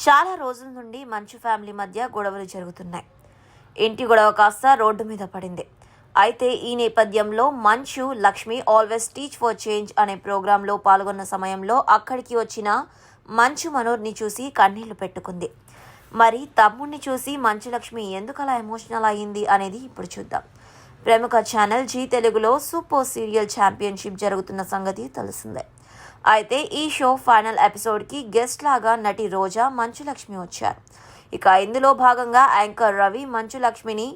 చాలా రోజుల నుండి మంచు ఫ్యామిలీ మధ్య గొడవలు జరుగుతున్నాయి. ఇంటి గొడవ కాస్త రోడ్డు మీద పడింది. అయితే ఈ నేపథ్యంలో Manchu Lakshmi always teach for change అనే ప్రోగ్రాంలో పాల్గొన్న సమయంలో అక్కడికి వచ్చిన మంచు మనోర్ని చూసి కన్నీళ్లు పెట్టుకుంది. మరి తమ్ముడిని చూసి మంచు లక్ష్మి ఎందుకు అలా ఎమోషనల్ అయ్యింది అనేది ఇప్పుడు చూద్దాం. ప్రముఖ ఛానల్ జీ తెలుగులో సూపర్ సీరియల్ ఛాంపియన్షిప్ జరుగుతున్న సంగతి తెలిసిందే. అయితే ఈ షో ఫైనల్ ఎపిసోడ్కి గెస్ట్ లాగా నటి రోజా మంచు లక్ష్మి వచ్చారు. ఇక ఇందులో భాగంగా యాంకర్ రవి మంచు లక్ష్మిని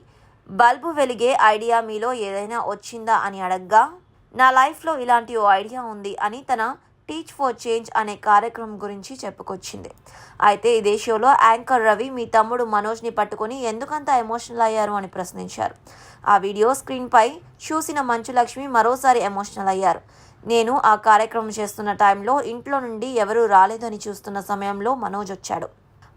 బల్బు వెలిగే ఐడియా మీలో ఏదైనా వచ్చిందా అని అడగ్గా, నా లైఫ్లో ఇలాంటి ఓ ఐడియా ఉంది అని తన టీచ్ ఫర్ చేంజ్ అనే కార్యక్రమం గురించి చెప్పుకొచ్చింది. అయితే ఇదే షోలో యాంకర్ రవి మీ తమ్ముడు మనోజ్ని పట్టుకొని ఎందుకంత ఎమోషనల్ అయ్యారు అని ప్రశ్నించారు. ఆ వీడియో స్క్రీన్పై చూసిన మంచు లక్ష్మి మరోసారి ఎమోషనల్ అయ్యారు. నేను ఆ కార్యక్రమం చేస్తున్న టైంలో ఇంట్లో నుండి ఎవరూ రాలేదని చూస్తున్న సమయంలో మనోజ్ వచ్చాడు.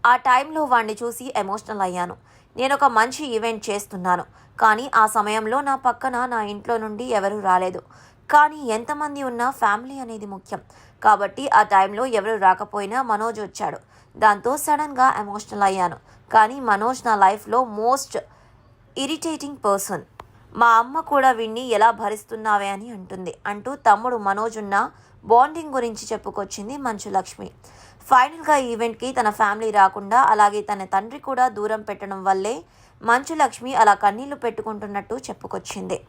ఆ టైంలో వాడిని చూసి ఎమోషనల్ అయ్యాను. నేను ఒక మంచి ఈవెంట్ చేస్తున్నాను, కానీ ఆ సమయంలో నా పక్కన నా ఇంట్లో నుండి ఎవరూ రాలేదు. కానీ ఎంతమంది ఉన్నా ఫ్యామిలీ అనేది ముఖ్యం కాబట్టి ఆ టైంలో ఎవరు రాకపోయినా మనోజ్ వచ్చాడు. దాంతో సడన్గా ఎమోషనల్ అయ్యాను. కానీ మనోజ్ నా లైఫ్లో మోస్ట్ ఇరిటేటింగ్ పర్సన్. మా అమ్మ కూడా వీణ్ణి ఎలా భరిస్తున్నావే అని అంటుంది అంటూ తమ్ముడు మనోజ్ ఉన్న బాండింగ్ గురించి చెప్పుకొచ్చింది మంచు లక్ష్మి. ఫైనల్గా ఈవెంట్కి తన ఫ్యామిలీ రాకుండా అలాగే తన తండ్రి కూడా దూరం పెట్టడం వల్లే మంచు లక్ష్మి అలా కన్నీళ్లు పెట్టుకుంటున్నట్టు చెప్పుకొచ్చింది.